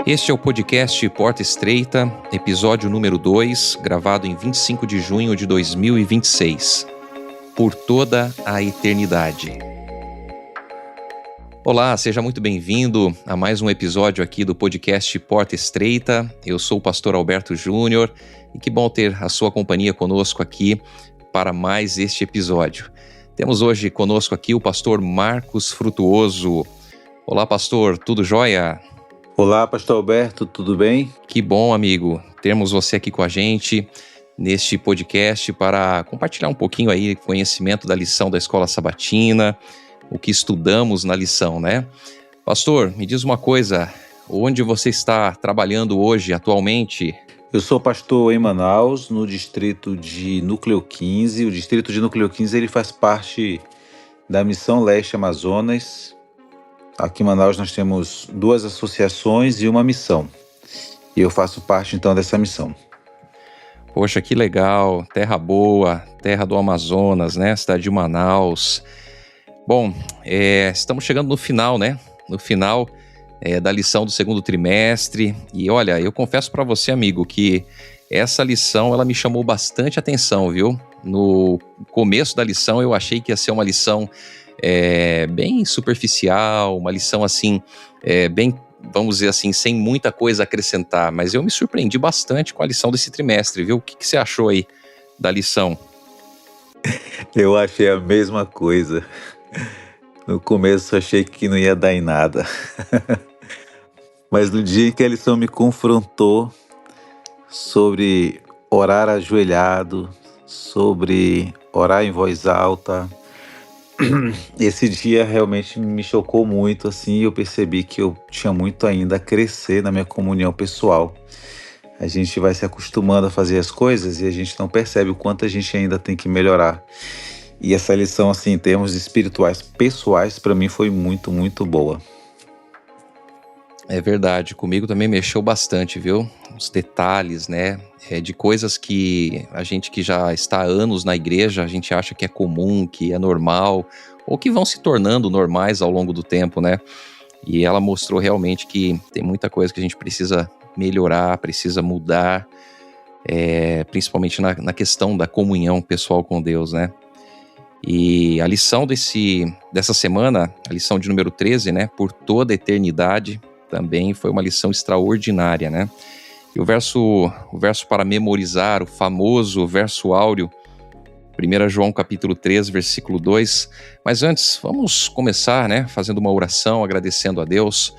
Este é o podcast Porta Estreita, episódio número 2, gravado em 25 de junho de 2026. Por toda a eternidade. Olá, seja muito bem-vindo a mais um episódio aqui do podcast Porta Estreita. Eu sou o pastor Alberto Júnior e que bom ter a sua companhia conosco aqui para mais este episódio. Temos hoje conosco aqui o pastor Marcos Frutuoso. Olá, pastor, tudo jóia? Olá, pastor Alberto, tudo bem? Que bom, amigo, termos você aqui com a gente neste podcast para compartilhar um pouquinho aí conhecimento da lição da Escola Sabatina, o que estudamos na lição, né? Pastor, me diz uma coisa, onde você está trabalhando hoje, atualmente? Eu sou pastor em Manaus, no distrito de Núcleo 15. O distrito de Núcleo 15 ele faz parte da Missão Leste Amazonas. Aqui em Manaus nós temos 2 associações e uma missão. E eu faço parte então dessa missão. Poxa, que legal, terra boa, terra do Amazonas, né? Cidade de Manaus. Bom, estamos chegando no final, né? No final da lição do segundo trimestre. E olha, eu confesso para você, amigo, que essa lição ela me chamou bastante atenção, viu? No começo da lição eu achei que ia ser uma lição bem superficial, uma lição assim, bem, vamos dizer assim, sem muita coisa a acrescentar, mas eu me surpreendi bastante com a lição desse trimestre, viu? O que você achou aí da lição? Eu achei a mesma coisa. No começo achei que não ia dar em nada. Mas no dia em que a lição me confrontou sobre orar ajoelhado, sobre orar em voz alta, esse dia realmente me chocou muito, assim, eu percebi que eu tinha muito ainda a crescer na minha comunhão pessoal. A gente vai se acostumando a fazer as coisas e a gente não percebe o quanto a gente ainda tem que melhorar. E essa lição, assim, em termos espirituais, pessoais, para mim foi muito, muito boa. É verdade, comigo também mexeu bastante, viu? Os detalhes, né? De coisas que a gente que já está há anos na igreja, a gente acha que é comum, que é normal, ou que vão se tornando normais ao longo do tempo, né? E ela mostrou realmente que tem muita coisa que a gente precisa melhorar, precisa mudar, principalmente na questão da comunhão pessoal com Deus, né? E a lição dessa semana, a lição de número 13, né? Por toda a eternidade, também foi uma lição extraordinária, né? E o verso para memorizar, o famoso verso áureo, 1 João capítulo 3, versículo 2. Mas antes, vamos começar, né? Fazendo uma oração, agradecendo a Deus.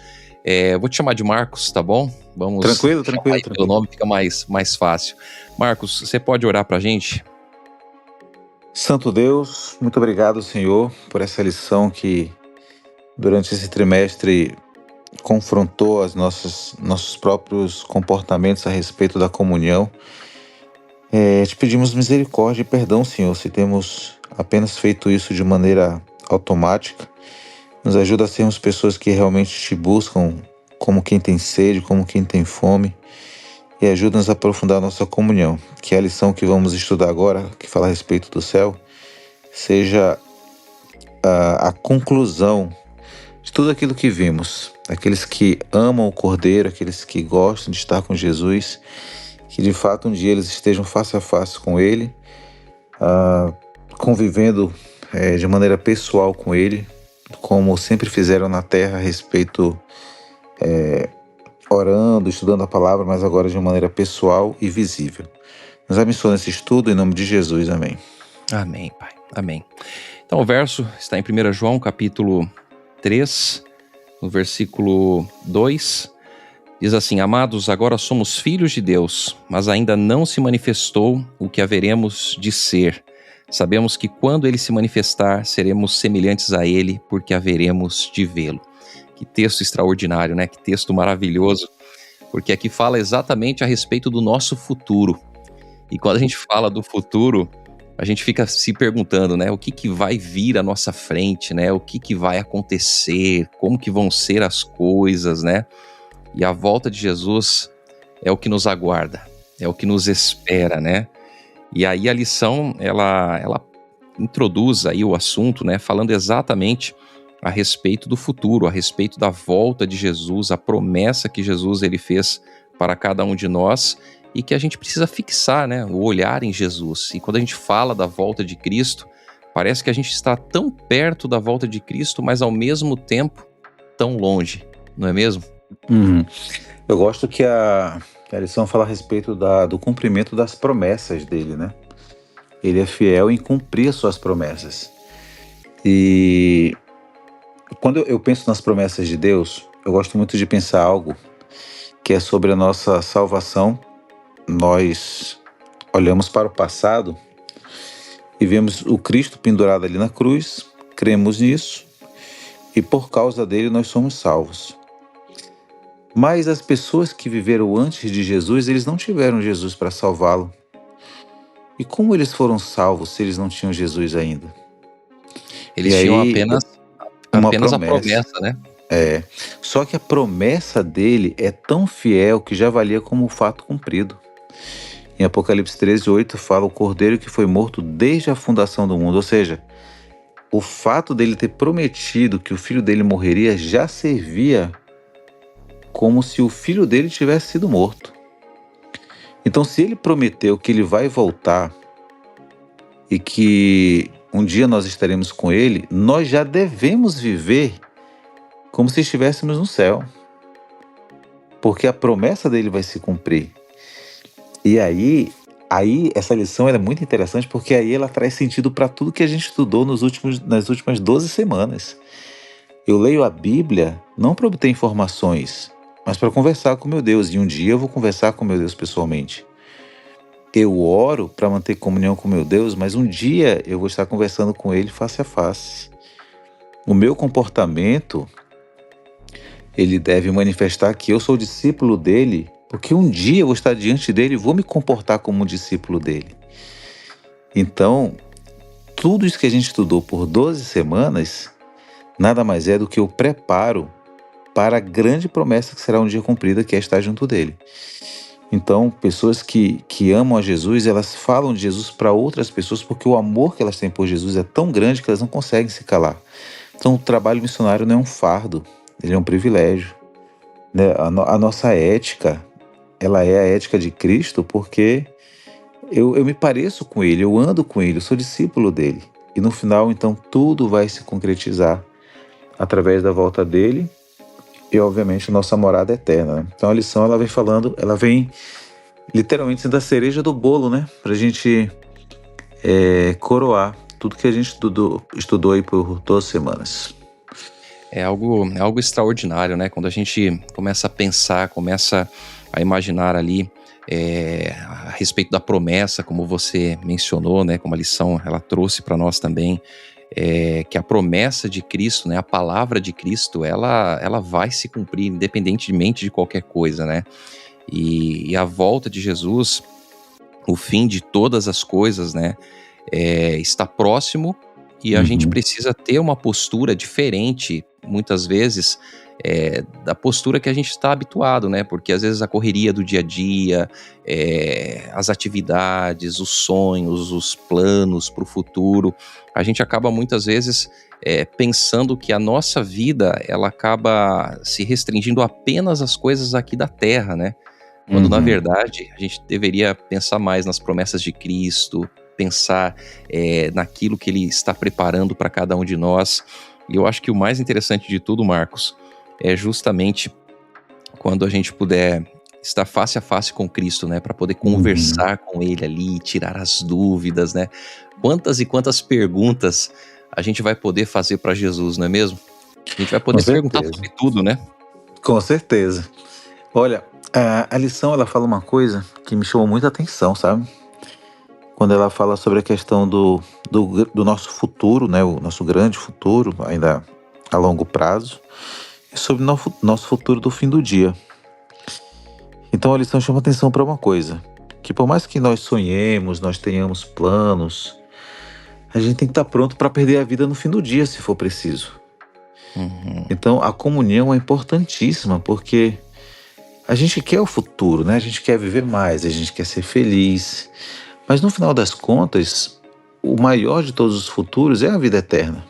Vou te chamar de Marcos, tá bom? Vamos Tranquilo. Pelo nome fica mais fácil. Marcos, você pode orar pra gente? Santo Deus, muito obrigado, Senhor, por essa lição que durante esse trimestre confrontou nossos próprios comportamentos a respeito da comunhão. Te pedimos misericórdia e perdão, Senhor, se temos apenas feito isso de maneira automática. Nos ajuda a sermos pessoas que realmente te buscam como quem tem sede, como quem tem fome, e ajuda-nos a aprofundar a nossa comunhão. Que a lição que vamos estudar agora, que fala a respeito do céu, seja a conclusão de tudo aquilo que vimos. Aqueles que amam o Cordeiro, aqueles que gostam de estar com Jesus, que de fato um dia eles estejam face a face com Ele, convivendo de maneira pessoal com Ele, como sempre fizeram na terra a respeito, orando, estudando a palavra, mas agora de uma maneira pessoal e visível. Nos abençoe nesse estudo, em nome de Jesus, amém. Amém, Pai, amém. Então o verso está em 1 João capítulo 3, no versículo 2, diz assim: Amados, agora somos filhos de Deus, mas ainda não se manifestou o que haveremos de ser. Sabemos que quando Ele se manifestar, seremos semelhantes a Ele, porque haveremos de vê-lo. Que texto extraordinário, né? Que texto maravilhoso, porque aqui fala exatamente a respeito do nosso futuro. E quando a gente fala do futuro, a gente fica se perguntando, né? O que vai vir à nossa frente, né? O que vai acontecer, como que vão ser as coisas, né? E a volta de Jesus é o que nos aguarda, é o que nos espera, né? E aí a lição, ela introduz aí o assunto, né? Falando exatamente a respeito do futuro, a respeito da volta de Jesus, a promessa que Jesus ele fez para cada um de nós e que a gente precisa fixar, né, o olhar em Jesus. E quando a gente fala da volta de Cristo, parece que a gente está tão perto da volta de Cristo, mas ao mesmo tempo tão longe, não é mesmo? Uhum. Eu gosto que a lição fala a respeito do cumprimento das promessas dele, né? Ele é fiel em cumprir as suas promessas. E quando eu penso nas promessas de Deus, eu gosto muito de pensar algo que é sobre a nossa salvação. Nós olhamos para o passado e vemos o Cristo pendurado ali na cruz, cremos nisso e por causa dele nós somos salvos. Mas as pessoas que viveram antes de Jesus, eles não tiveram Jesus para salvá-lo. E como eles foram salvos se eles não tinham Jesus ainda? Eles E tinham aí, uma apenas a promessa. promessa, né? Só que a promessa dele é tão fiel que já valia como um fato cumprido. Em Apocalipse 13:8 fala o cordeiro que foi morto desde a fundação do mundo. Ou seja, o fato dele ter prometido que o filho dele morreria já servia como se o filho dele tivesse sido morto. Então, se ele prometeu que ele vai voltar e que um dia nós estaremos com ele, nós já devemos viver como se estivéssemos no céu, porque a promessa dele vai se cumprir. E aí essa lição ela é muito interessante, porque aí ela traz sentido para tudo que a gente estudou nas últimas 12 semanas. Eu leio a Bíblia não para obter informações, mas para conversar com meu Deus. E um dia eu vou conversar com meu Deus pessoalmente. Eu oro para manter comunhão com meu Deus, mas um dia eu vou estar conversando com Ele face a face. O meu comportamento, ele deve manifestar que eu sou discípulo dele, porque um dia eu vou estar diante dele e vou me comportar como um discípulo dele. Então, tudo isso que a gente estudou por 12 semanas, nada mais é do que o preparo para a grande promessa que será um dia cumprida, que é estar junto dele. Então, pessoas que amam a Jesus, elas falam de Jesus para outras pessoas porque o amor que elas têm por Jesus é tão grande que elas não conseguem se calar. Então, o trabalho missionário não é um fardo, ele é um privilégio, né? A nossa ética, ela é a ética de Cristo porque eu me pareço com ele, eu ando com ele, eu sou discípulo dele. E no final, então, tudo vai se concretizar através da volta dele e, obviamente, nossa morada eterna, né? Então, a lição, ela vem falando, ela vem literalmente sendo a cereja do bolo, né? Pra gente coroar tudo que a gente estudou aí por 12 semanas. É algo extraordinário, né? Quando a gente começa a pensar, começa a imaginar ali a respeito da promessa, como você mencionou, né? Como a lição ela trouxe para nós também, que a promessa de Cristo, né? A palavra de Cristo, ela vai se cumprir independentemente de qualquer coisa, né? E a volta de Jesus, o fim de todas as coisas, né? Está próximo e a gente precisa ter uma postura diferente, muitas vezes, da postura que a gente está habituado, né? Porque às vezes a correria do dia a dia, as atividades, os sonhos, os planos para o futuro, a gente acaba muitas vezes pensando que a nossa vida ela acaba se restringindo apenas às coisas aqui da terra, né? Quando na verdade a gente deveria pensar mais nas promessas de Cristo, pensar naquilo que Ele está preparando para cada um de nós. E eu acho que o mais interessante de tudo, Marcos, é justamente quando a gente puder estar face a face com Cristo, né? Para poder conversar com Ele ali, tirar as dúvidas, né? Quantas e quantas perguntas a gente vai poder fazer para Jesus, não é mesmo? A gente vai poder se perguntar sobre tudo, né? Com certeza. Olha, a lição ela fala uma coisa que me chamou muita atenção, sabe? Quando ela fala sobre a questão do nosso futuro, né? O nosso grande futuro, ainda a longo prazo, e sobre o nosso futuro do fim do dia. Então a lição chama atenção para uma coisa, que por mais que nós sonhemos, nós tenhamos planos, a gente tem que estar pronto para perder a vida no fim do dia, se for preciso. Então a comunhão é importantíssima, porque a gente quer o futuro, né? A gente quer viver mais, a gente quer ser feliz. Mas no final das contas, o maior de todos os futuros é a vida eterna.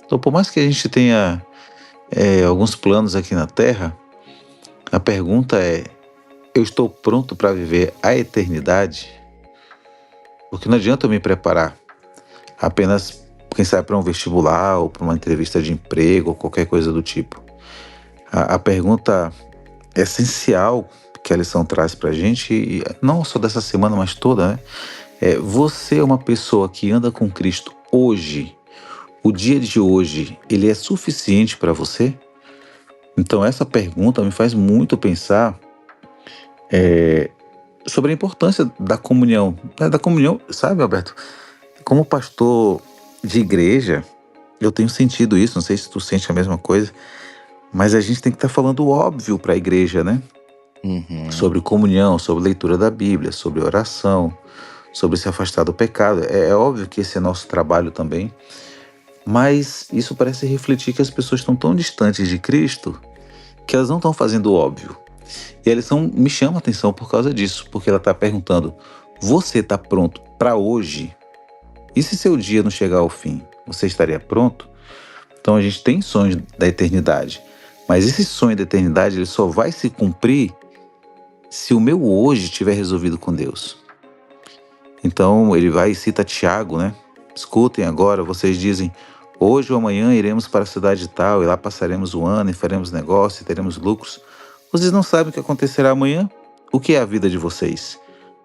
Então, por mais que a gente tenha alguns planos aqui na Terra, a pergunta é: eu estou pronto para viver a eternidade? Porque não adianta eu me preparar apenas, quem sabe, para um vestibular ou para uma entrevista de emprego ou qualquer coisa do tipo. A pergunta essencial que a lição traz para a gente, e não só dessa semana, mas toda, né? Você é uma pessoa que anda com Cristo hoje? O dia de hoje, ele é suficiente para você? Então essa pergunta me faz muito pensar sobre a importância da comunhão. Da comunhão, sabe, Alberto? Como pastor de igreja, eu tenho sentido isso, não sei se tu sente a mesma coisa, mas a gente tem que estar falando o óbvio para a igreja, né? Uhum. Sobre comunhão, sobre leitura da Bíblia, sobre oração, sobre se afastar do pecado. É óbvio que esse é nosso trabalho também, mas isso parece refletir que as pessoas estão tão distantes de Cristo que elas não estão fazendo o óbvio. E a lição me chama a atenção por causa disso, porque ela está perguntando: você está pronto para hoje? E se seu dia não chegar ao fim, você estaria pronto? Então a gente tem sonhos da eternidade, mas esse sonho da eternidade ele só vai se cumprir se o meu hoje estiver resolvido com Deus. Então ele vai e cita Tiago, né? Escutem agora, vocês dizem: hoje ou amanhã iremos para a cidade tal, e lá passaremos o ano, e faremos negócio, e teremos lucros. Vocês não sabem o que acontecerá amanhã? O que é a vida de vocês?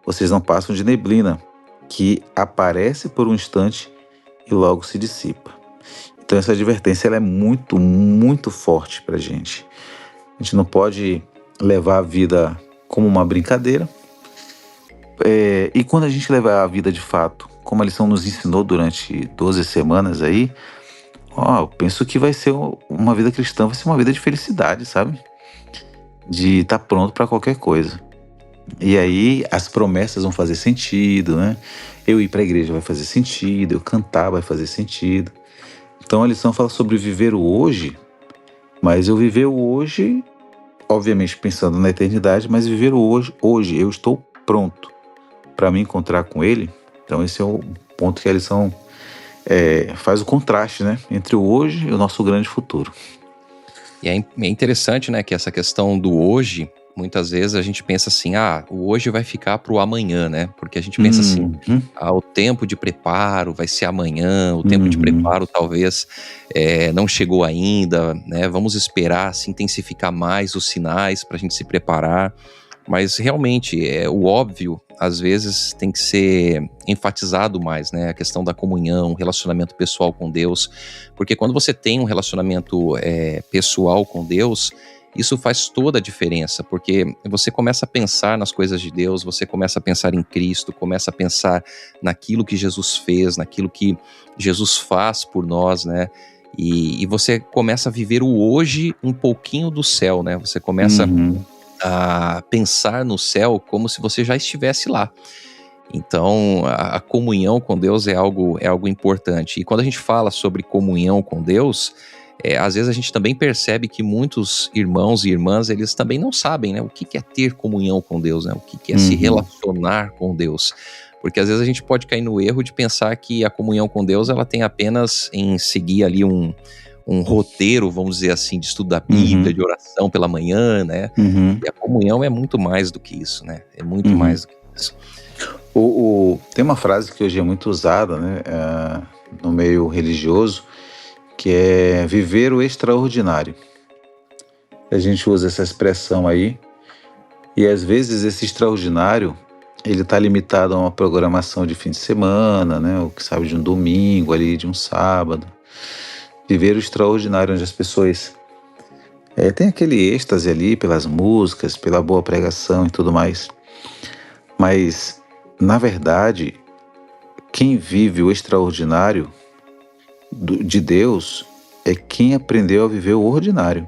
Vocês não passam de neblina, que aparece por um instante e logo se dissipa. Então essa advertência ela é muito, muito forte para a gente. A gente não pode levar a vida como uma brincadeira. E quando a gente levar a vida de fato, como a lição nos ensinou durante 12 semanas aí, eu penso que vai ser uma vida cristã, vai ser uma vida de felicidade, sabe? De estar pronto para qualquer coisa. E aí as promessas vão fazer sentido, né? Eu ir para a igreja vai fazer sentido, eu cantar vai fazer sentido. Então a lição fala sobre viver o hoje, mas eu viver o hoje, obviamente pensando na eternidade, mas viver o hoje eu estou pronto para me encontrar com Ele. Então esse é o ponto que a lição faz o contraste, né? Entre o hoje e o nosso grande futuro. E é interessante, né, que essa questão do hoje, muitas vezes a gente pensa assim, o hoje vai ficar pro amanhã, né? Porque a gente pensa assim, o tempo de preparo vai ser amanhã, o tempo de preparo talvez não chegou ainda, né? Vamos esperar se intensificar mais os sinais para a gente se preparar. Mas realmente, o óbvio, às vezes, tem que ser enfatizado mais, né? A questão da comunhão, relacionamento pessoal com Deus. Porque quando você tem um relacionamento pessoal com Deus, isso faz toda a diferença. Porque você começa a pensar nas coisas de Deus, você começa a pensar em Cristo, começa a pensar naquilo que Jesus fez, naquilo que Jesus faz por nós, né? E você começa a viver o hoje um pouquinho do céu, né? Você começa a pensar no céu como se você já estivesse lá. Então, a comunhão com Deus é algo importante. E quando a gente fala sobre comunhão com Deus, às vezes a gente também percebe que muitos irmãos e irmãs, eles também não sabem, né, o que é ter comunhão com Deus, né, o que é se relacionar com Deus. Porque às vezes a gente pode cair no erro de pensar que a comunhão com Deus, ela tem apenas em seguir ali um roteiro, vamos dizer assim, de estudo da Bíblia, de oração pela manhã, né? E a comunhão é muito mais do que isso, né? É muito mais do que isso. Tem uma frase que hoje é muito usada, né, no meio religioso, que é viver o extraordinário. A gente usa essa expressão aí, e às vezes esse extraordinário, ele está limitado a uma programação de fim de semana, né, ou que sabe, de um domingo ali, de um sábado. Viver o extraordinário, onde as pessoas têm aquele êxtase ali pelas músicas, pela boa pregação e tudo mais. Mas, na verdade, quem vive o extraordinário de Deus é quem aprendeu a viver o ordinário.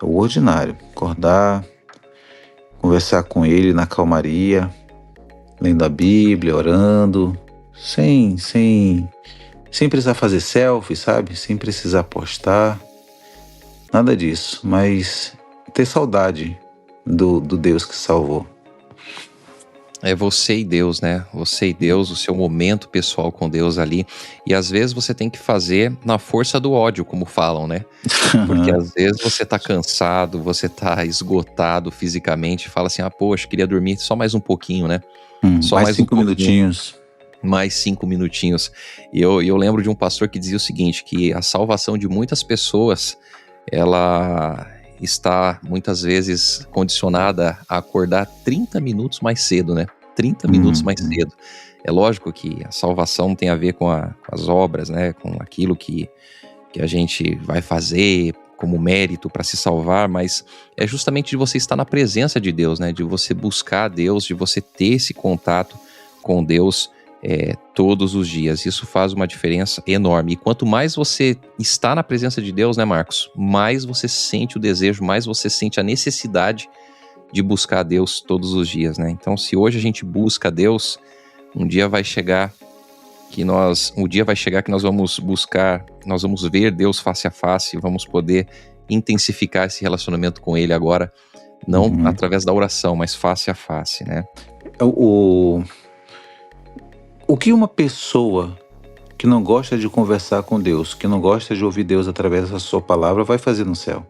O ordinário. Acordar, conversar com Ele na calmaria, lendo a Bíblia, orando, sem precisar fazer selfie, sabe? Sem precisar postar. Nada disso, mas ter saudade do Deus que salvou. É você e Deus, né? Você e Deus, o seu momento pessoal com Deus ali. E às vezes você tem que fazer na força do ódio, como falam, né? Porque às vezes você tá cansado, você tá esgotado fisicamente, e fala assim: ah, poxa, queria dormir só mais um pouquinho, né? Só Mais mais um 5 pouquinho, minutinhos. mais 5 minutinhos. E eu lembro de um pastor que dizia o seguinte, que a salvação de muitas pessoas, ela está muitas vezes condicionada a acordar 30 minutos mais cedo, né? 30 minutos mais cedo. É lógico que a salvação tem a ver com as obras, né? Com aquilo que a gente vai fazer como mérito para se salvar, mas é justamente de você estar na presença de Deus, né? De você buscar Deus, de você ter esse contato com Deus todos os dias. Isso faz uma diferença enorme. E quanto mais você está na presença de Deus, né, Marcos? Mais você sente o desejo, mais você sente a necessidade de buscar Deus todos os dias, né? Então, se hoje a gente busca Deus, um dia vai chegar que nós vamos buscar, nós vamos ver Deus face a face, vamos poder intensificar esse relacionamento com Ele agora, não através da oração, mas face a face, né? O que uma pessoa que não gosta de conversar com Deus, que não gosta de ouvir Deus através da sua palavra, vai fazer no céu?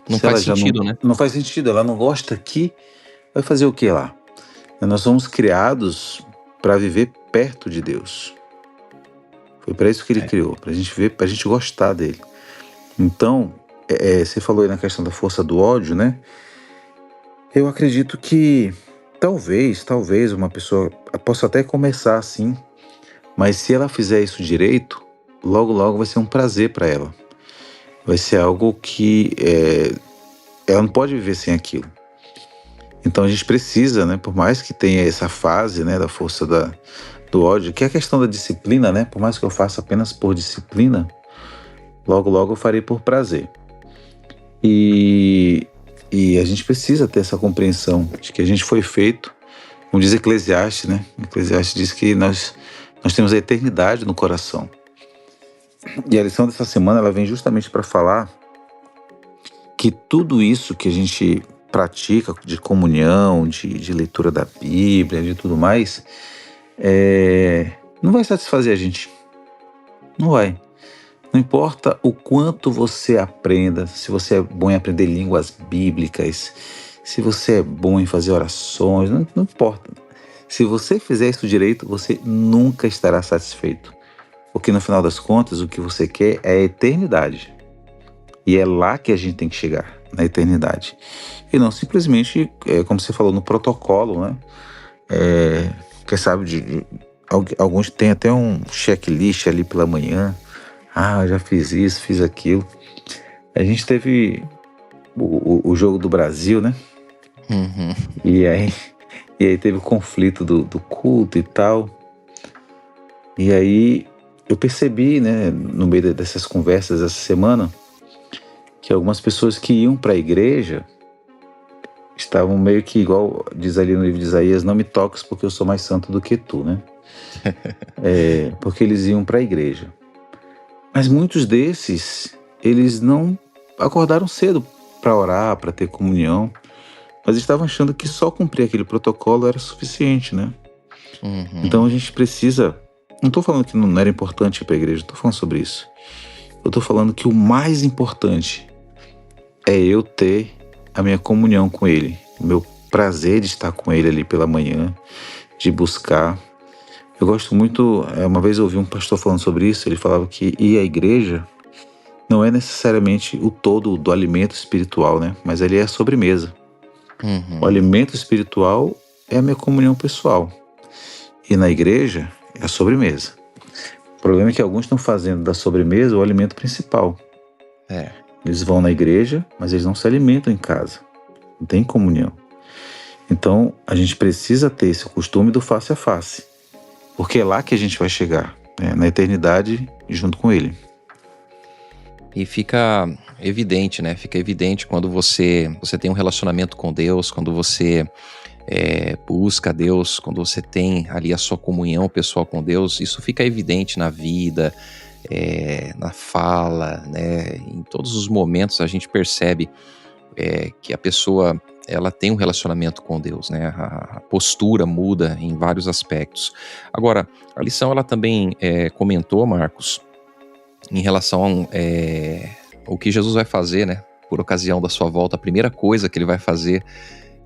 Não Se ela faz já sentido, né? não faz sentido, ela não gosta aqui, vai fazer o que lá? Nós somos criados para viver perto de Deus. Foi para isso que Ele criou, para a gente ver, para a gente gostar dele. Então, você falou aí na questão da força do ódio, né? Eu acredito que talvez uma pessoa possa até começar assim, mas se ela fizer isso direito, logo logo vai ser um prazer para ela. Vai ser algo que ela não pode viver sem aquilo. Então a gente precisa, né? Por mais que tenha essa fase, né, da força do ódio, que é a questão da disciplina, né? Por mais que eu faça apenas por disciplina, logo logo eu farei por prazer. E a gente precisa ter essa compreensão de que a gente foi feito, como diz Eclesiastes, né? Eclesiastes diz que nós temos a eternidade no coração. E a lição dessa semana ela vem justamente para falar que tudo isso que a gente pratica de comunhão, de leitura da Bíblia, de tudo mais, não vai satisfazer a gente. Não vai. Não importa o quanto você aprenda, se você é bom em aprender línguas bíblicas, se você é bom em fazer orações, não importa. Se você fizer isso direito, você nunca estará satisfeito. Porque no final das contas, o que você quer é a eternidade. E é lá que a gente tem que chegar, na eternidade. E não simplesmente, como você falou, no protocolo, né? Quem sabe, alguns têm até um checklist ali pela manhã. Ah, já fiz isso, fiz aquilo. A gente teve o jogo do Brasil, né? Uhum. E aí teve o conflito do culto e tal. E aí eu percebi, né, no meio dessas conversas essa semana, que algumas pessoas que iam para a igreja estavam meio que igual diz ali no livro de Isaías, não me toques porque eu sou mais santo do que tu, né? Porque eles iam para a igreja. Mas muitos desses, eles não acordaram cedo para orar, para ter comunhão, mas estavam achando que só cumprir aquele protocolo era suficiente, né? Uhum. Então a gente precisa... Não estou falando que não era importante ir para a igreja, estou falando sobre isso. Eu estou falando que o mais importante é eu ter a minha comunhão com Ele, o meu prazer de estar com Ele ali pela manhã, de buscar. Eu gosto muito, uma vez eu ouvi um pastor falando sobre isso, ele falava que ir à igreja não é necessariamente o todo do alimento espiritual, né? Mas ali é a sobremesa. Uhum. O alimento espiritual é a minha comunhão pessoal. E na igreja é a sobremesa. O problema é que alguns estão fazendo da sobremesa o alimento principal. Eles vão na igreja, mas eles não se alimentam em casa. Não tem comunhão. Então, a gente precisa ter esse costume do face a face. Porque é lá que a gente vai chegar, né? Na eternidade, junto com Ele. E fica evidente, né? Fica evidente quando você tem um relacionamento com Deus, quando você busca Deus, quando você tem ali a sua comunhão pessoal com Deus, isso fica evidente na vida, na fala, né? Em todos os momentos a gente percebe que a pessoa ela tem um relacionamento com Deus, né? A postura muda em vários aspectos. Agora, a lição ela também comentou, Marcos, em relação ao que Jesus vai fazer, né? Por ocasião da sua volta, a primeira coisa que ele vai fazer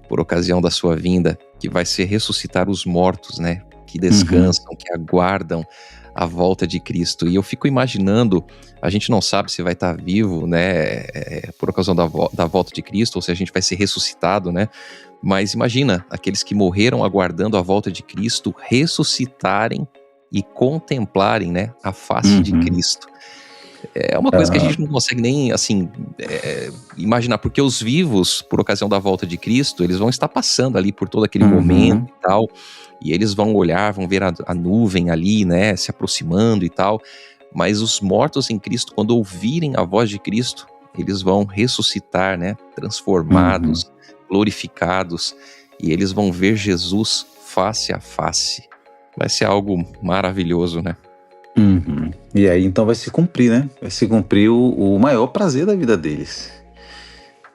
por ocasião da sua vinda, que vai ser ressuscitar os mortos, né? Que descansam, que aguardam a volta de Cristo. E eu fico imaginando, a gente não sabe se vai estar vivo, né, por ocasião da volta de Cristo, ou se a gente vai ser ressuscitado, né? Mas imagina aqueles que morreram aguardando a volta de Cristo ressuscitarem e contemplarem, né, a face de Cristo. É uma coisa que a gente não consegue nem, assim, imaginar, porque os vivos, por ocasião da volta de Cristo, eles vão estar passando ali por todo aquele momento e tal, e eles vão olhar, vão ver a nuvem ali, né, se aproximando e tal, mas os mortos em Cristo, quando ouvirem a voz de Cristo, eles vão ressuscitar, né, transformados, glorificados, e eles vão ver Jesus face a face. Vai ser algo maravilhoso, né? E aí então vai se cumprir, né? Vai se cumprir o maior prazer da vida deles.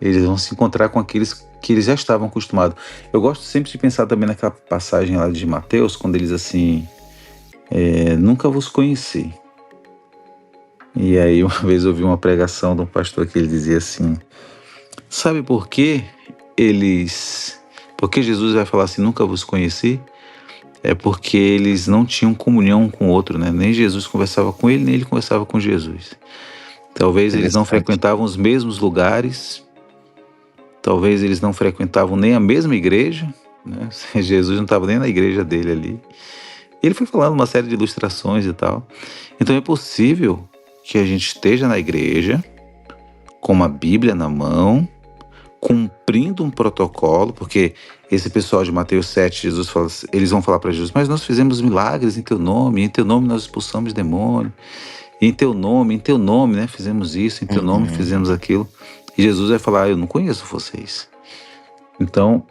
Eles vão se encontrar com aqueles que eles já estavam acostumados. Eu gosto sempre de pensar também naquela passagem lá de Mateus, quando eles assim, nunca vos conheci. E aí uma vez eu ouvi uma pregação de um pastor que ele dizia assim, sabe por quê? Porque Jesus vai falar assim, nunca vos conheci? É porque eles não tinham comunhão um com o outro, né? Nem Jesus conversava com ele, nem ele conversava com Jesus. Talvez eles não frequentavam os mesmos lugares, talvez eles não frequentavam nem a mesma igreja, né? Jesus não estava nem na igreja dele ali. Ele foi falando uma série de ilustrações e tal. Então é possível que a gente esteja na igreja, com uma Bíblia na mão, cumprindo um protocolo, porque esse pessoal de Mateus 7, Jesus fala, eles vão falar para Jesus, mas nós fizemos milagres em teu nome nós expulsamos demônio, em teu nome, né, fizemos isso, em teu nome fizemos aquilo. E Jesus vai falar, eu não conheço vocês. Então,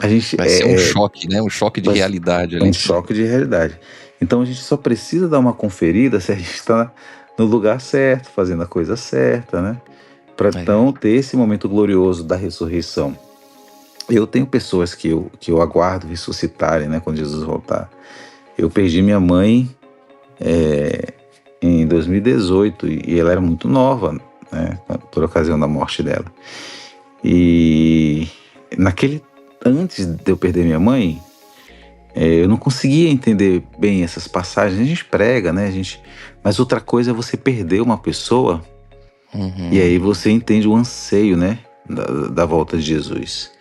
a gente... Vai ser um choque, né? Um choque de realidade ali. Um choque de realidade. Então, a gente só precisa dar uma conferida se a gente está no lugar certo, fazendo a coisa certa, né? Para então ter esse momento glorioso da ressurreição. Eu tenho pessoas que eu aguardo ressuscitarem, né, quando Jesus voltar. Eu perdi minha mãe em 2018 e ela era muito nova, né, por ocasião da morte dela. E antes de eu perder minha mãe, eu não conseguia entender bem essas passagens. A gente prega, né, mas outra coisa é você perder uma pessoa. E aí você entende o anseio, né, da volta de Jesus.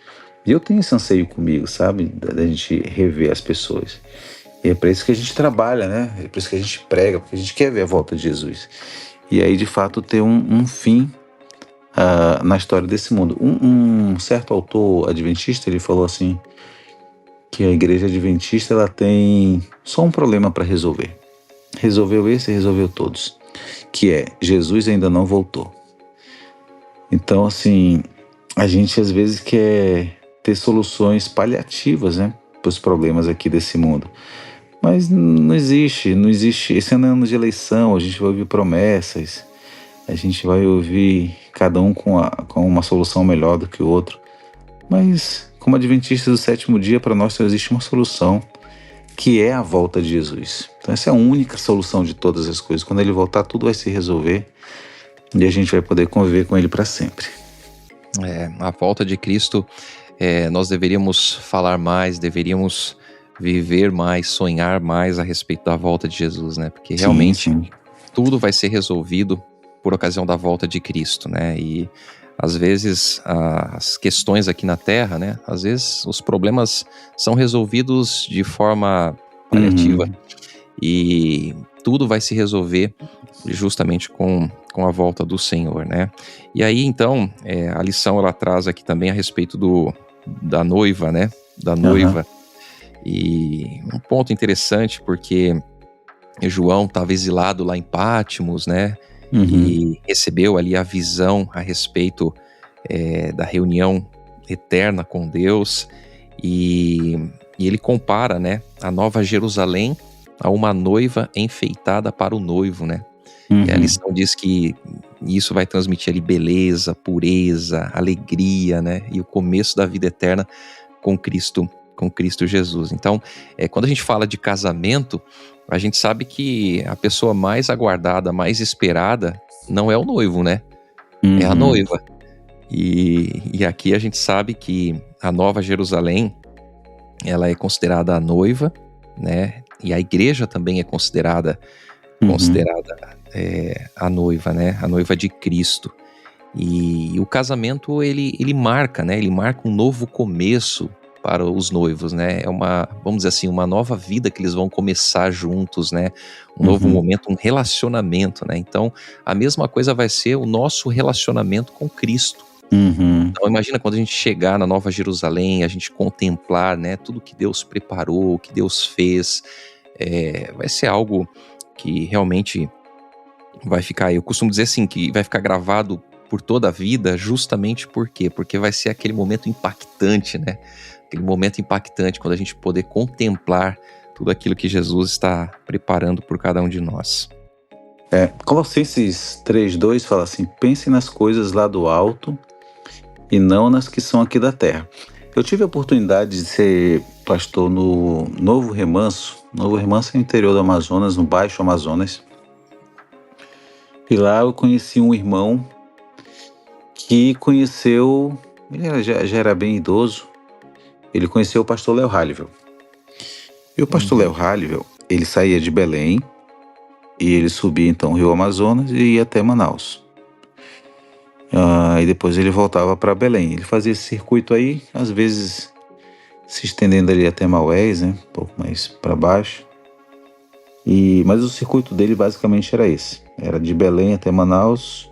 E eu tenho esse anseio comigo, sabe, da gente rever as pessoas. E é para isso que a gente trabalha, né, é para isso que a gente prega, porque a gente quer ver a volta de Jesus. E aí, de fato, ter um fim na história desse mundo. Um certo autor adventista, ele falou assim, que a igreja adventista ela tem só um problema para resolver. Resolveu esse e resolveu todos. Que é, Jesus ainda não voltou. Então, assim, a gente às vezes quer ter soluções paliativas, né, para os problemas aqui desse mundo. Mas não existe. Esse ano é ano de eleição, a gente vai ouvir promessas, a gente vai ouvir cada um com uma solução melhor do que o outro. Mas, como adventistas do sétimo dia, para nós só existe uma solução, que é a volta de Jesus. Então essa é a única solução de todas as coisas. Quando ele voltar, tudo vai se resolver e a gente vai poder conviver com ele para sempre. A volta de Cristo, nós deveríamos falar mais, deveríamos viver mais, sonhar mais a respeito da volta de Jesus, né? Porque realmente tudo vai ser resolvido por ocasião da volta de Cristo, né? E às vezes as questões aqui na Terra, né? Às vezes os problemas são resolvidos de forma paliativa e tudo vai se resolver justamente com a volta do Senhor, né? E aí então a lição ela traz aqui também a respeito da noiva, né? Da noiva. E um ponto interessante porque João estava exilado lá em Pátimos, né? E recebeu ali a visão a respeito da reunião eterna com Deus e ele compara, né, a Nova Jerusalém a uma noiva enfeitada para o noivo, né? E a lição diz que E isso vai transmitir ali beleza, pureza, alegria, né? E o começo da vida eterna com Cristo Jesus. Então, quando a gente fala de casamento, a gente sabe que a pessoa mais aguardada, mais esperada, não é o noivo, né? É a noiva. E aqui a gente sabe que a Nova Jerusalém, ela é considerada a noiva, né? E a igreja também é considerada a noiva, né? A noiva de Cristo. E o casamento, ele marca, né? Ele marca um novo começo para os noivos, né? É vamos dizer assim, uma nova vida que eles vão começar juntos, né? Um novo momento, um relacionamento, né? Então, a mesma coisa vai ser o nosso relacionamento com Cristo. Então, imagina quando a gente chegar na Nova Jerusalém, a gente contemplar, né? Tudo que Deus preparou, que Deus fez. Vai ser algo que realmente vai ficar... Eu costumo dizer assim, que vai ficar gravado por toda a vida, justamente por quê? Porque vai ser aquele momento impactante, né? Aquele momento impactante quando a gente poder contemplar tudo aquilo que Jesus está preparando por cada um de nós. Colossenses 3:2 fala assim: pensem nas coisas lá do alto e não nas que são aqui da terra. Eu tive a oportunidade de ser pastor no Novo Remanso. Novo Remanso é no interior do Amazonas, no Baixo Amazonas. E lá eu conheci um irmão que conheceu... Ele já era bem idoso. Ele conheceu o pastor Léo Halivel. E o pastor Léo Halivel, ele saía de Belém e ele subia então o Rio Amazonas e ia até Manaus. E depois ele voltava para Belém. Ele fazia esse circuito aí, às vezes se estendendo ali até Maués, né? Um pouco mais para baixo. Mas o circuito dele basicamente era esse. Era de Belém até Manaus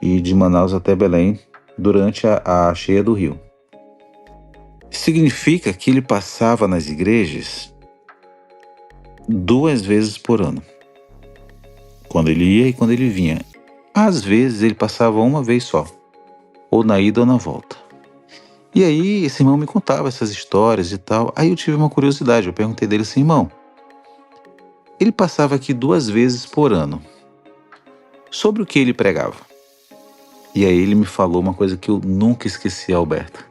e de Manaus até Belém durante a cheia do rio. Significa que ele passava nas igrejas 2 vezes por ano. Quando ele ia e quando ele vinha. Às vezes ele passava uma vez só, ou na ida ou na volta. E aí esse irmão me contava essas histórias e tal. Aí eu tive uma curiosidade, eu perguntei dele assim: irmão, ele passava aqui 2 vezes por ano. Sobre o que ele pregava? E aí ele me falou uma coisa que eu nunca esqueci, Alberto.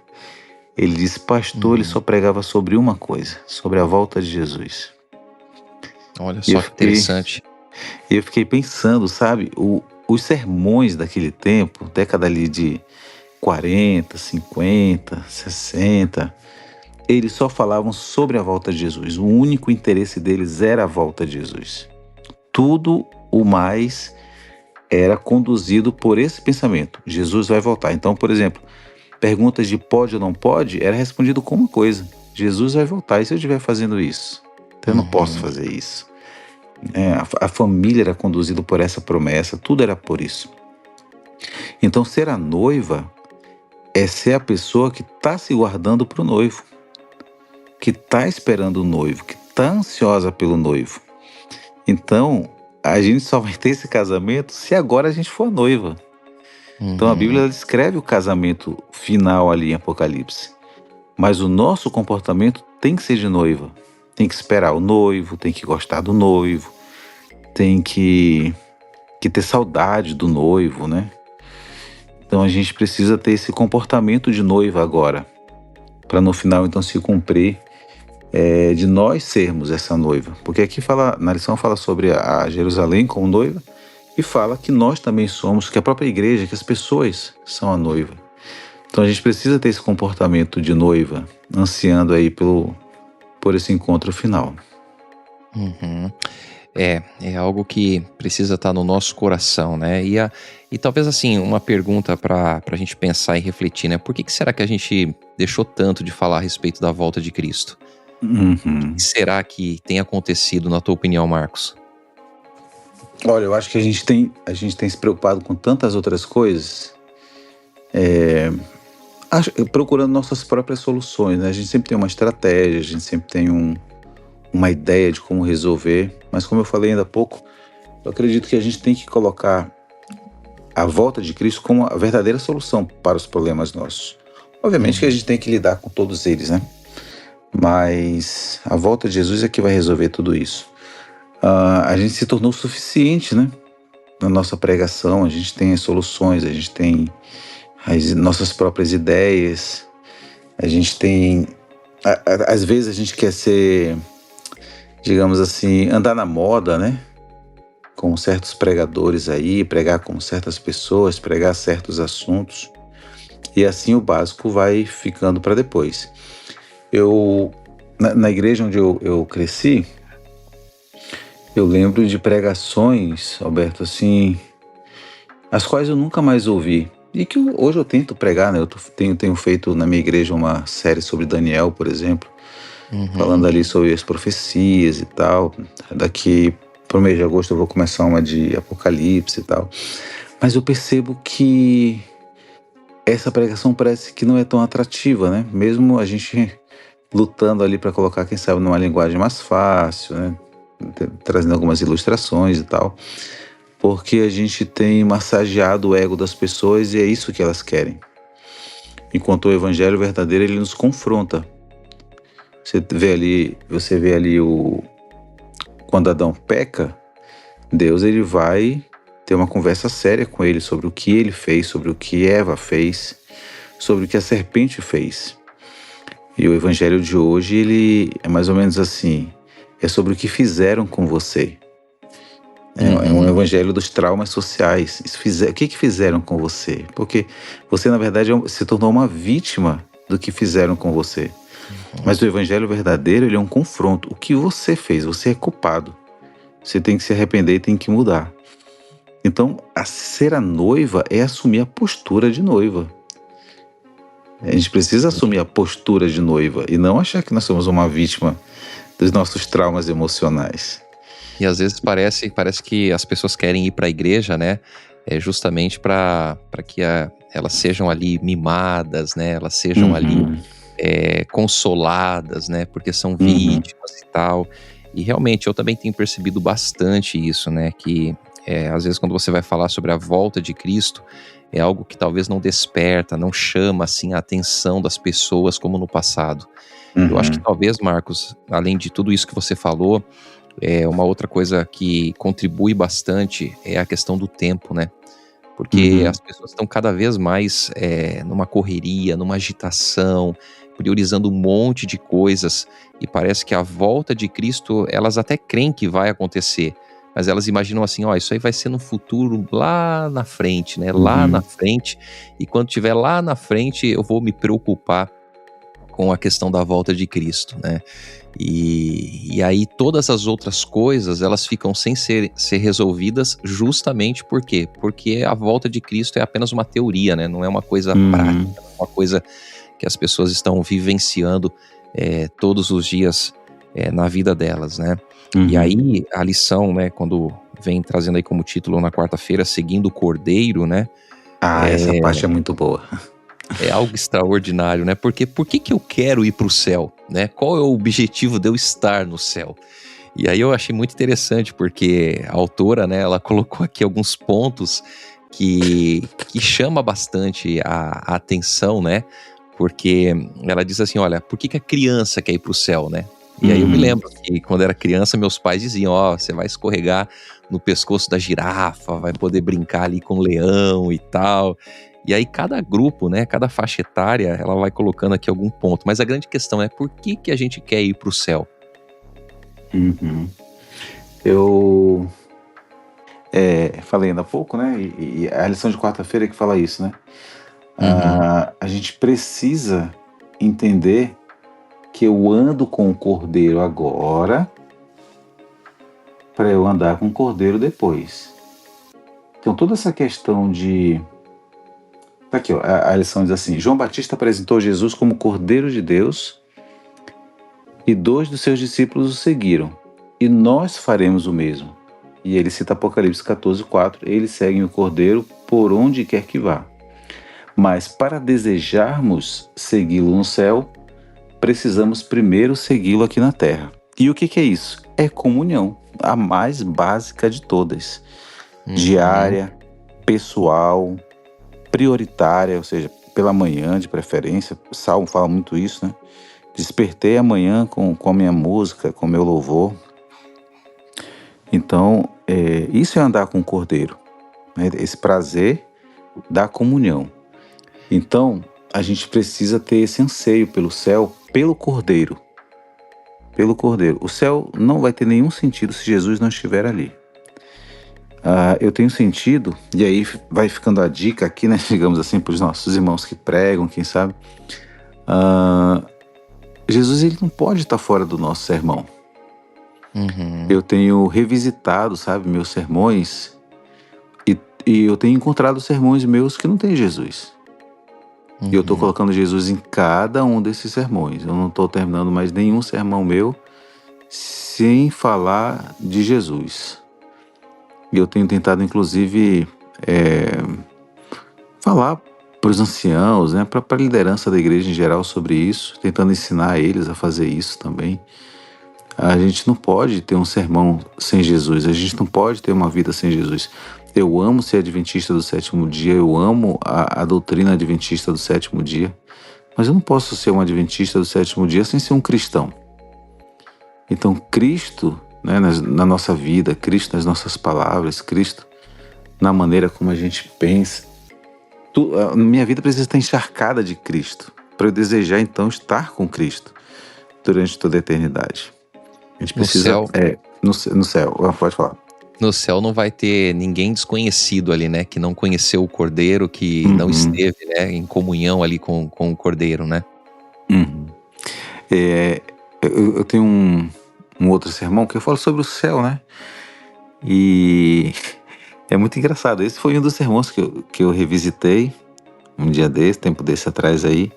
Ele disse: pastor, ele só pregava sobre uma coisa, sobre a volta de Jesus. Olha só que interessante. E eu fiquei pensando, sabe, os sermões daquele tempo, década ali de 40, 50, 60, eles só falavam sobre a volta de Jesus. O único interesse deles era a volta de Jesus. Tudo o mais era conduzido por esse pensamento: Jesus vai voltar. Então, por exemplo, perguntas de pode ou não pode era respondido com uma coisa: Jesus vai voltar. E se eu estiver fazendo isso? Então eu não posso fazer isso. A família era conduzida por essa promessa, tudo era por isso. Então, ser a noiva é ser a pessoa que está se guardando para o noivo, que está esperando o noivo, que está ansiosa pelo noivo. Então, a gente só vai ter esse casamento se agora a gente for a noiva. Então, a Bíblia descreve o casamento final ali em Apocalipse. Mas o nosso comportamento tem que ser de noiva. Tem que esperar o noivo, tem que gostar do noivo, tem que ter saudade do noivo, né? Então a gente precisa ter esse comportamento de noiva agora, para no final então se cumprir de nós sermos essa noiva. Porque aqui na lição fala sobre a Jerusalém como noiva e fala que nós também somos, que a própria igreja, que as pessoas são a noiva. Então a gente precisa ter esse comportamento de noiva, ansiando aí por esse encontro final. É algo que precisa estar no nosso coração, né? E talvez assim, uma pergunta para a gente pensar e refletir, né? Por que será que a gente deixou tanto de falar a respeito da volta de Cristo? O que será que tem acontecido, na tua opinião, Marcos? Olha, eu acho que a gente tem se preocupado com tantas outras coisas, procurando nossas próprias soluções, né? A gente sempre tem uma estratégia, a gente sempre tem uma ideia de como resolver, mas como eu falei ainda há pouco, eu acredito que a gente tem que colocar a volta de Cristo como a verdadeira solução para os problemas nossos. Obviamente que a gente tem que lidar com todos eles, né? Mas a volta de Jesus é que vai resolver tudo isso. A gente se tornou suficiente, né? na nossa pregação, a gente tem as soluções, a gente tem as nossas próprias ideias, a gente tem... Às vezes a gente quer ser, digamos assim, andar na moda, né? Com certos pregadores aí, pregar com certas pessoas, pregar certos assuntos. E assim o básico vai ficando para depois. Na igreja onde eu cresci, eu lembro de pregações, Alberto, assim, as quais eu nunca mais ouvi. E que hoje eu tento pregar, né? Tenho feito na minha igreja uma série sobre Daniel, por exemplo, falando ali sobre as profecias e tal. Daqui pro mês de agosto eu vou começar uma de Apocalipse e tal. Mas eu percebo que essa pregação parece que não é tão atrativa, né? Mesmo a gente lutando ali para colocar, quem sabe, numa linguagem mais fácil, né? Trazendo algumas ilustrações e tal. Porque a gente tem massageado o ego das pessoas e é isso que elas querem. Enquanto o evangelho verdadeiro, ele nos confronta. Você vê ali quando Adão peca, Deus ele vai ter uma conversa séria com ele sobre o que ele fez, sobre o que Eva fez, sobre o que a serpente fez. E o evangelho de hoje, ele é mais ou menos assim, é sobre o que fizeram com você. É um evangelho dos traumas sociais. O que fizeram com você? Porque você, na verdade, se tornou uma vítima do que fizeram com você. Mas o evangelho verdadeiro, ele é um confronto. O que você fez? Você é culpado. Você tem que se arrepender e tem que mudar. Então, ser a noiva é assumir a postura de noiva. A gente precisa assumir a postura de noiva e não achar que nós somos uma vítima dos nossos traumas emocionais. E às vezes parece que as pessoas querem ir para a igreja, né? Justamente para que elas sejam ali mimadas, né? Elas sejam ali consoladas, né? Porque são vítimas e tal. E realmente eu também tenho percebido bastante isso, né? Que às vezes quando você vai falar sobre a volta de Cristo, é algo que talvez não desperta, não chama assim a atenção das pessoas como no passado. Eu acho que talvez, Marcos, além de tudo isso que você falou, uma outra coisa que contribui bastante é a questão do tempo, né? Porque as pessoas estão cada vez mais numa correria, numa agitação, priorizando um monte de coisas, e parece que a volta de Cristo, elas até creem que vai acontecer, mas elas imaginam assim, ó, isso aí vai ser no futuro lá na frente, né? Lá na frente, e quando estiver lá na frente eu vou me preocupar com a questão da volta de Cristo, né? E aí todas as outras coisas, elas ficam sem ser resolvidas justamente por quê? Porque a volta de Cristo é apenas uma teoria, né? Não é uma coisa prática, uma coisa que as pessoas estão vivenciando todos os dias na vida delas, né? E aí a lição, né, quando vem trazendo aí como título na quarta-feira, seguindo o Cordeiro, né? Essa parte é muito boa. É algo extraordinário, né? Porque por que eu quero ir para o céu, né? Qual é o objetivo de eu estar no céu? E aí eu achei muito interessante, porque a autora, né, ela colocou aqui alguns pontos que chama bastante a atenção, né? Porque ela diz assim, olha, por que a criança quer ir para o céu, né? E aí eu me lembro que quando era criança, meus pais diziam, ó, você vai escorregar no pescoço da girafa, vai poder brincar ali com o leão e tal. E aí cada grupo, né, cada faixa etária, ela vai colocando aqui algum ponto. Mas a grande questão é por que a gente quer ir para o céu? Eu falei ainda há pouco, né, e a lição de quarta-feira é que fala isso, né? A gente precisa entender que eu ando com o Cordeiro agora para eu andar com o Cordeiro depois. Então toda essa questão de... Tá aqui, ó, a lição diz assim: João Batista apresentou Jesus como Cordeiro de Deus e 2 dos seus discípulos o seguiram. E nós faremos o mesmo. E ele cita Apocalipse 14:4. Eles seguem o Cordeiro por onde quer que vá. Mas para desejarmos segui-lo no céu, precisamos primeiro segui-lo aqui na terra. E o que é isso? É comunhão, a mais básica de todas. Diária, pessoal, prioritária, ou seja, pela manhã de preferência. O Salmo fala muito isso, né? Despertei amanhã com a minha música, com o meu louvor. Então, isso é andar com o Cordeiro. né? Esse prazer da comunhão. Então, a gente precisa ter esse anseio pelo céu, pelo Cordeiro. Pelo Cordeiro. O céu não vai ter nenhum sentido se Jesus não estiver ali. Eu tenho sentido, e aí vai ficando a dica aqui, né, digamos assim, para os nossos irmãos que pregam, quem sabe. Jesus, ele não pode estar fora do nosso sermão. Uhum. Eu tenho revisitado, sabe, meus sermões, e eu tenho encontrado sermões meus que não tem Jesus. Uhum. E eu estou colocando Jesus em cada um desses sermões. Eu não estou terminando mais nenhum sermão meu sem falar de Jesus. E eu tenho tentado, inclusive, falar para os anciãos, né, para a liderança da igreja em geral sobre isso, tentando ensinar eles a fazer isso também. A gente não pode ter um sermão sem Jesus, a gente não pode ter uma vida sem Jesus. Eu amo ser adventista do sétimo dia, eu amo a doutrina adventista do sétimo dia, mas eu não posso ser um adventista do sétimo dia sem ser um cristão. Então, Cristo, né, na nossa vida, Cristo nas nossas palavras, Cristo na maneira como a gente pensa. Minha vida precisa estar encharcada de Cristo, para eu desejar, então, estar com Cristo durante toda a eternidade. A gente precisa... No céu, pode falar. No céu não vai ter ninguém desconhecido ali, né? Que não conheceu o Cordeiro, que não esteve, né, em comunhão ali com o Cordeiro, né? Eu tenho um outro sermão que eu falo sobre o céu, né? E é muito engraçado. Esse foi um dos sermões que eu revisitei um dia desse, tempo desse atrás aí.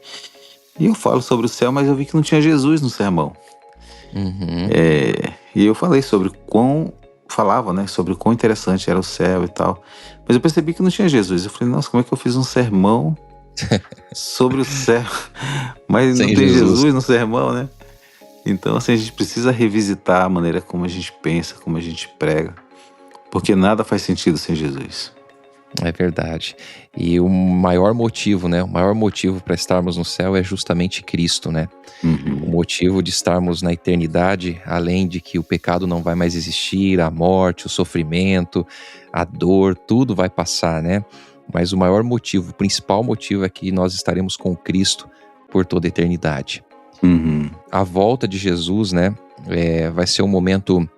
E eu falo sobre o céu, mas eu vi que não tinha Jesus no sermão. E eu falei sobre falava, né, sobre o quão interessante era o céu e tal. Mas eu percebi que não tinha Jesus. Eu falei, nossa, como é que eu fiz um sermão sobre o céu, mas não tem Jesus no sermão, né? Então, assim, a gente precisa revisitar a maneira como a gente pensa, como a gente prega, porque nada faz sentido sem Jesus. É verdade. E o maior motivo, né? O maior motivo para estarmos no céu é justamente Cristo, né? O motivo de estarmos na eternidade, além de que o pecado não vai mais existir, a morte, o sofrimento, a dor, tudo vai passar, né? Mas o maior motivo, o principal motivo é que nós estaremos com Cristo por toda a eternidade. A volta de Jesus, né? Vai ser um momento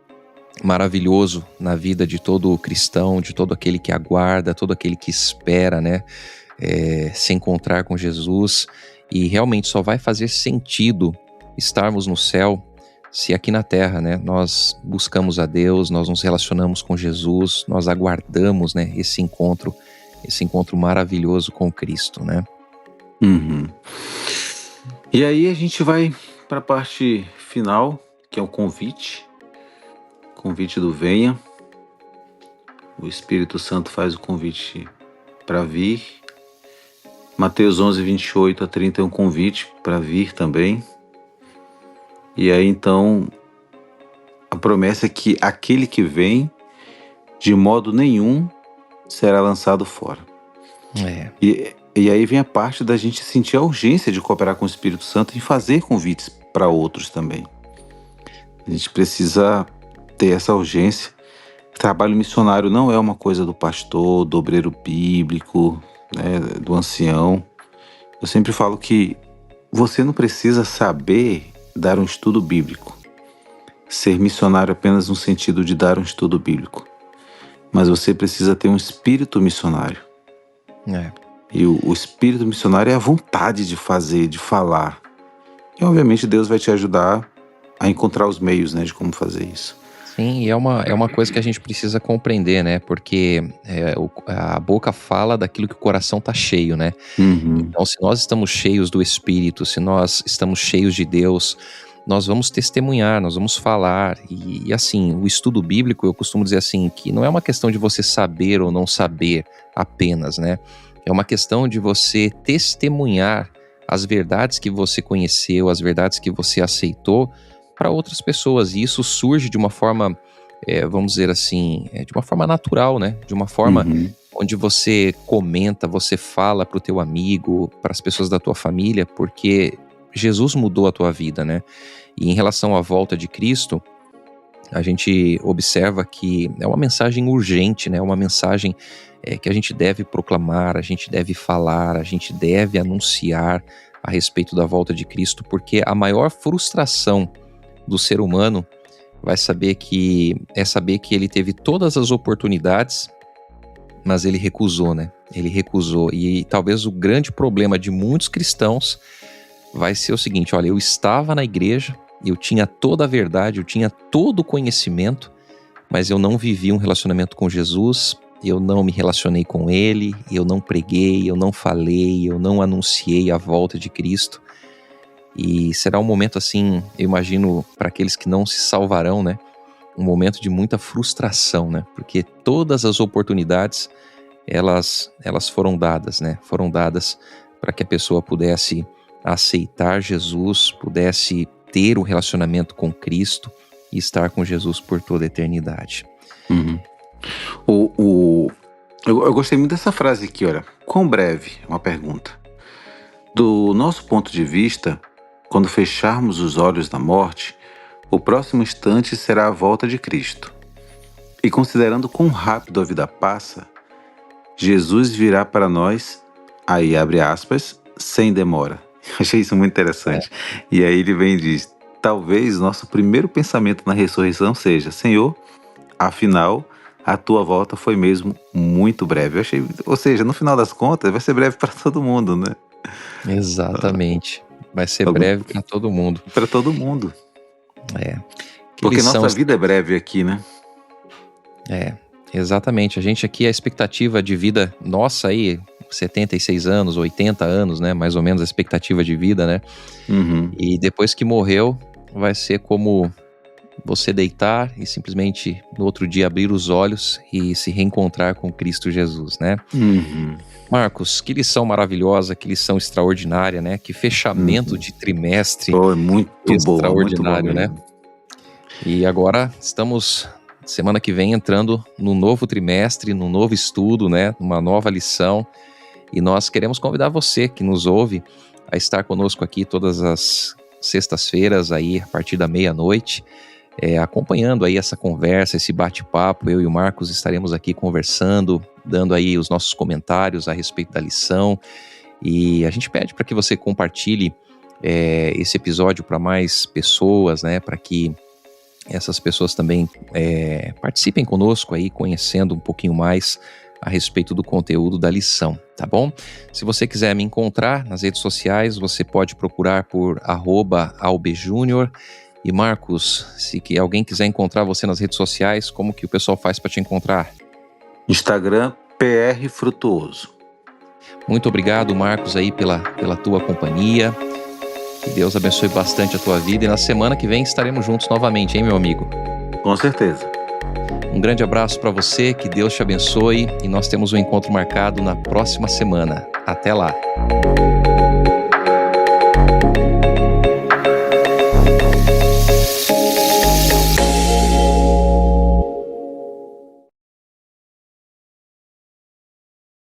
maravilhoso na vida de todo cristão, de todo aquele que aguarda, todo aquele que espera, né, se encontrar com Jesus. E realmente só vai fazer sentido estarmos no céu se aqui na terra, né, nós buscamos a Deus, nós nos relacionamos com Jesus, nós aguardamos, né, esse encontro maravilhoso com Cristo, né? E aí a gente vai para a parte final, que é o convite do Venha. O Espírito Santo faz o convite para vir. Mateus 11, 28 a 30 é um convite para vir também. E aí então a promessa é que aquele que vem, de modo nenhum, será lançado fora. E aí vem a parte da gente sentir a urgência de cooperar com o Espírito Santo e fazer convites para outros também. A gente precisa ter essa urgência. Trabalho missionário não é uma coisa do pastor, do obreiro bíblico, né, do ancião. Eu sempre falo que você não precisa saber dar um estudo bíblico, ser missionário apenas no sentido de dar um estudo bíblico, mas você precisa ter um espírito missionário. E o espírito missionário é a vontade de fazer, de falar. E obviamente Deus vai te ajudar a encontrar os meios, né, de como fazer isso. Sim, e é uma coisa que a gente precisa compreender, né? Porque a boca fala daquilo que o coração tá cheio, né? Então, se nós estamos cheios do Espírito, se nós estamos cheios de Deus, nós vamos testemunhar, nós vamos falar. E assim, o estudo bíblico, eu costumo dizer assim, que não é uma questão de você saber ou não saber apenas, né? É uma questão de você testemunhar as verdades que você conheceu, as verdades que você aceitou para outras pessoas. E isso surge de uma forma, vamos dizer assim, de uma forma natural, né? De uma forma onde você comenta, você fala para o teu amigo, para as pessoas da tua família, porque Jesus mudou a tua vida, né? E em relação à volta de Cristo, a gente observa que é uma mensagem urgente, né? Uma mensagem que a gente deve proclamar, a gente deve falar, a gente deve anunciar a respeito da volta de Cristo, porque a maior frustração do ser humano saber que ele teve todas as oportunidades, mas ele recusou, né? Ele recusou. E talvez o grande problema de muitos cristãos vai ser o seguinte: olha, eu estava na igreja, eu tinha toda a verdade, eu tinha todo o conhecimento, mas eu não vivi um relacionamento com Jesus, eu não me relacionei com Ele, eu não preguei, eu não falei, eu não anunciei a volta de Cristo. E será um momento assim, eu imagino, para aqueles que não se salvarão, né? Um momento de muita frustração, né? Porque todas as oportunidades, elas foram dadas, né? Foram dadas para que a pessoa pudesse aceitar Jesus, pudesse ter um relacionamento com Cristo e estar com Jesus por toda a eternidade. Uhum. Eu gostei muito dessa frase aqui, olha. Quão breve? Uma pergunta. Do nosso ponto de vista, quando fecharmos os olhos na morte, o próximo instante será a volta de Cristo. E considerando quão rápido a vida passa, Jesus virá para nós, aí abre aspas, sem demora. Achei isso muito interessante. E aí ele vem e diz: talvez nosso primeiro pensamento na ressurreição seja: Senhor, afinal, a tua volta foi mesmo muito breve. Eu achei, ou seja, no final das contas, vai ser breve para todo mundo, né? Exatamente. Vai ser breve para todo mundo. Para todo mundo. Porque nossa vida é breve aqui, né? Exatamente. A gente aqui, a expectativa de vida nossa aí, 76 anos, 80 anos, né? Mais ou menos a expectativa de vida, né? Uhum. E depois que morreu, vai ser como você deitar e simplesmente no outro dia abrir os olhos e se reencontrar com Cristo Jesus, né? Uhum. Marcos, que lição maravilhosa, que lição extraordinária, né? Que fechamento de trimestre Muito extraordinário, bom, né? E agora estamos, semana que vem, entrando no novo trimestre, no novo estudo, né? Uma nova lição. E nós queremos convidar você que nos ouve a estar conosco aqui todas as sextas-feiras aí, a partir da meia-noite, acompanhando aí essa conversa, esse bate-papo. Eu e o Marcos estaremos aqui conversando, dando aí os nossos comentários a respeito da lição. E a gente pede para que você compartilhe esse episódio para mais pessoas, né? Para que essas pessoas também participem conosco aí, conhecendo um pouquinho mais a respeito do conteúdo da lição, tá bom? Se você quiser me encontrar nas redes sociais, você pode procurar por @albejunior. E Marcos, se alguém quiser encontrar você nas redes sociais, como que o pessoal faz para te encontrar? Instagram, PR Frutuoso. Muito obrigado, Marcos, aí pela tua companhia. Que Deus abençoe bastante a tua vida e na semana que vem estaremos juntos novamente, hein, meu amigo? Com certeza. Um grande abraço para você, que Deus te abençoe e nós temos um encontro marcado na próxima semana. Até lá!